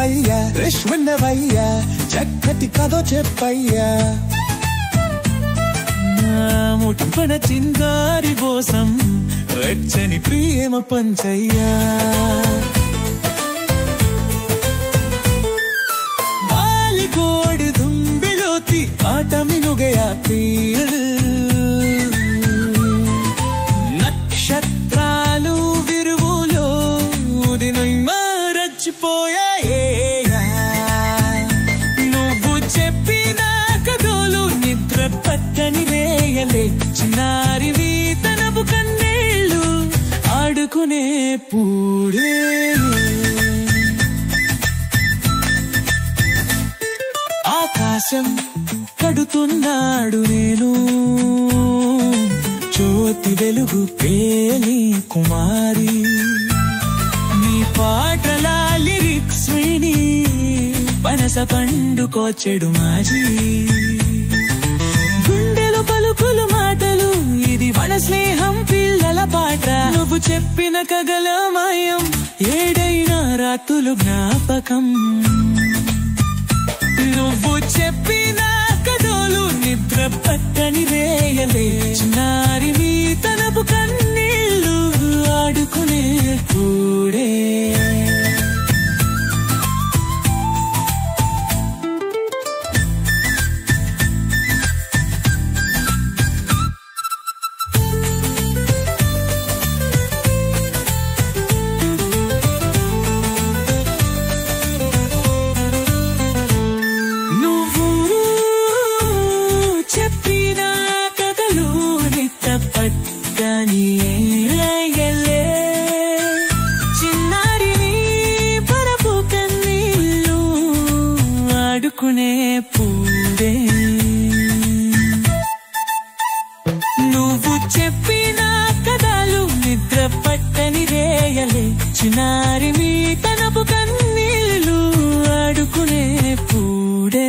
వినవయ్యా rush వినవయ్యా చక్కటి కథ చెప్పయ్యా ముట్టుపన చిందారి కోసం వెచ్చని ప్రేమ పంచయ్యా బాలికోడు దుంబిలోతి ఆట మినుగయా తీరు నక్షత్రాలు విరువులో ఉదినై మరచిపోయాయే నువ్వు చెప్పిన కథలు నిద్ర పట్టని వేయలే చిన్నారివి తనపు కన్నీళ్ళు ఆడుకునే పూడే ఆకాశం కడుతున్నాడు నేను జ్యోతి వెలుగు పేలి కుమారి నీ పాటల లిరిక్స్ విని పనస పండుకోచెడు మాజీ గుండెలు పలుకులు మాటలు ఇది మన స్నేహం పిల్లల పాట నువ్వు చెప్పిన కగలమయం ఏడైనా రాత్రులు జ్ఞాపకం నువ్వు చెప్పిన కథలు నిద్ర పట్టని వేయలే చిన్నారివి తనపు కన్నీళ్ళు ఆడుకునే కూడే ఆడుకునే పూడే నువ్వు చెప్పిన కథలు నిద్ర పట్టని రేయలే చిన్నారివి తనపు కన్నీళ్ళు ఆడుకునే పూడే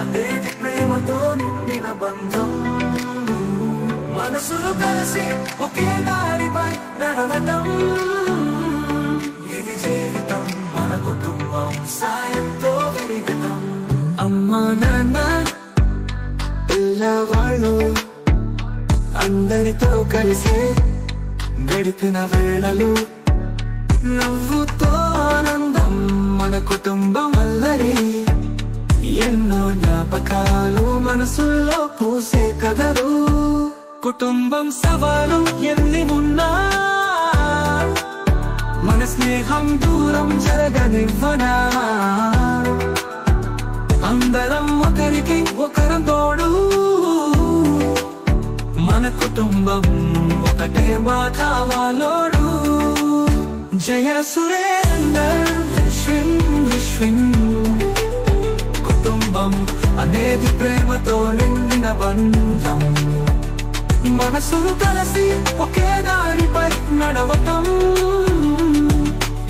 అనేది ప్రేమతో నిండిన బంధం మనసులు కలిసి ఒకే దారిపై నడవటం ఇది జీవితం మన కుటుంబం సాయంతో వెలిగటం అమ్మా నాన్న పిల్లవాళ్ళు అందరితో కలిసి గడిపిన వేళలు నవ్వుతో ఆనందం మన కుటుంబం అల్లరి ఎన్నో జ్ఞాపకాలు మనసుల్లో పూసే కథలు కుటుంబం సవాలు ఎన్ని ఉన్నా మన స్నేహం దూరం జరగనివ్వనా అందరం ఒకరికి ఒకరం తోడు మన కుటుంబం ఒకటే మాట వాలోడు జయ సురేందర్ విశ్వం కుటుంబం అనేది ప్రేమతో నిండిన బంధం మనసులు కలిసి ఒకే దారిపై నడవటం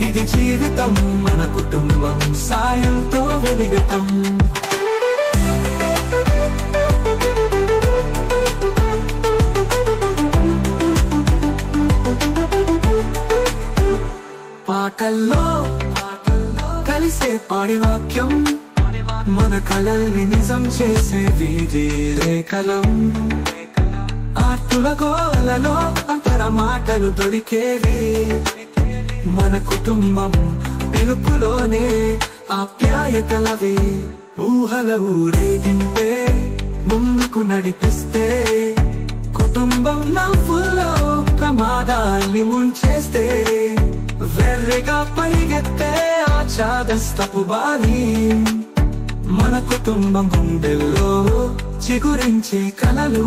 ఇది జీవితం మన కుటుంబం సాయంతో వెలిగటం పాటల్లో కలిసే పాడి వాక్యం మన కలల్ని నిజం చేసే వీధి రేఖలం ఆర్తుల గోలలో అంతర మాటలు దొరికేవి మన కుటుంబం పిలుపులోనే ఆప్యాయతలవి ఊహల ఊరేగింపే ముందుకు నడిపిస్తే కుటుంబం నవ్వుల్లో ప్రమాదాల్ని ముంచేస్తే వెర్రిగా పరిగెత్తే ఆచాదస్తపు బాలి మన కుటుంబం గుండెల్లో చిగురించే కలలు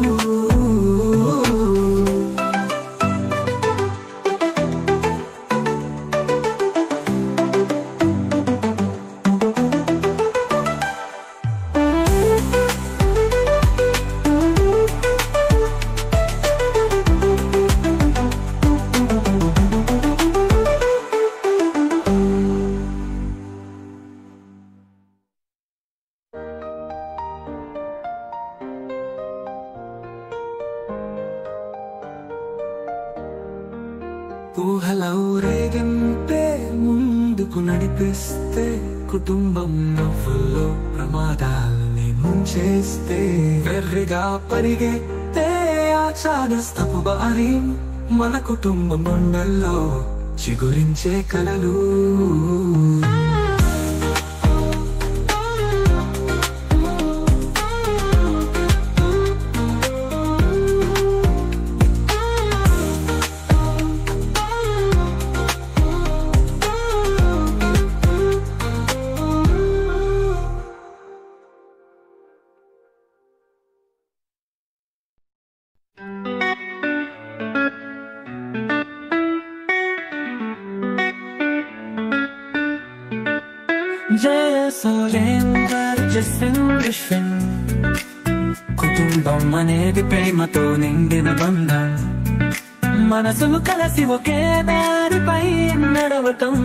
ఊహల ఊరేగింపే ముందుకు నడిపిస్తే, కుటుంబం నవ్వుల్లో ప్రమాదాల్ని ముంచేస్తే, వెర్రిగా పరిగెత్తే ఆ చాదస్తపు బారి మన కుటుంబం గుండెల్లో చిగురించే కలలు. జయ సురేందర్ జస్విన్ కుటుంబం అనేది ప్రేమతో నిండిన బంధం, మనసులు కలిసి ఒకే దారిపై నడవటం.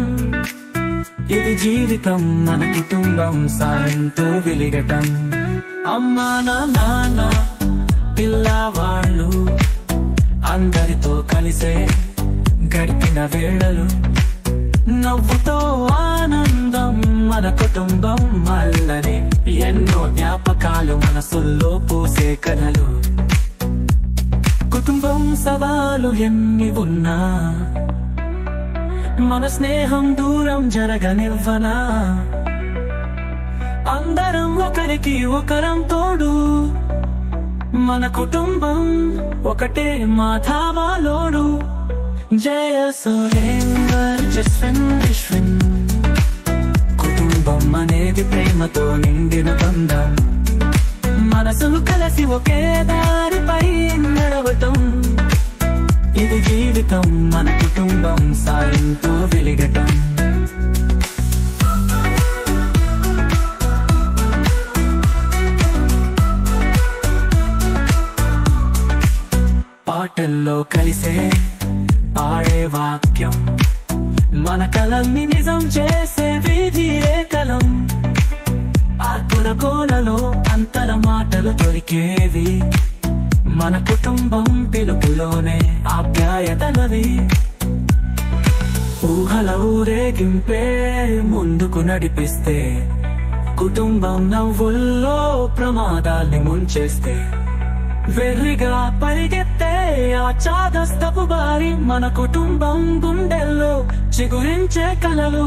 ఇది జీవితం మన కుటుంబం సాయంతో వెలిగటం. అమ్మా నాన్న పిల్లవాళ్ళు అందరితో కలిసే గడిపిన వేళలు, నవ్వుతో ఆనందం మన కుటుంబం మళ్ళనే. ఎన్నో జ్ఞాపకాలు మనసుల్లో పూసే కలలు. కుటుంబం సవాలు ఎన్ని ఉన్నా మన స్నేహం దూరం జరగనివ్వనా. అందరం ఒకరికి ఒకరం తోడు, మన కుటుంబం ఒకటే మాధావాలోడు. జయ సురేందర్ జస్విన్ కుటుంబం అనేది ప్రేమతో నిండిన బంధం, మనసులు కలిసి ఒకే దారిపై నడవటం. ఇది జీవితం మన కుటుంబం సాయంతో వెలిగటం. పాటల్లో కలిసే పాడే వాక్యం, మన కలల్ని నిజం చేసే వీధి రేఖలం. ఆకుల కోలలో అంతర మాటలు దొరికేవి, మన కుటుంబం పిలుపులోనే ఆప్యాయతలవి. ఊహల ఊరేగింపే ముందుకు నడిపిస్తే, కుటుంబం నవ్వుల్లో ప్రమాదాల్ని ముంచేస్తే, వెర్రిగా పరిగెత్తే ఆ చాదస్తపు బారి మన కుటుంబం గుండెల్లో చిగురించే కలలు.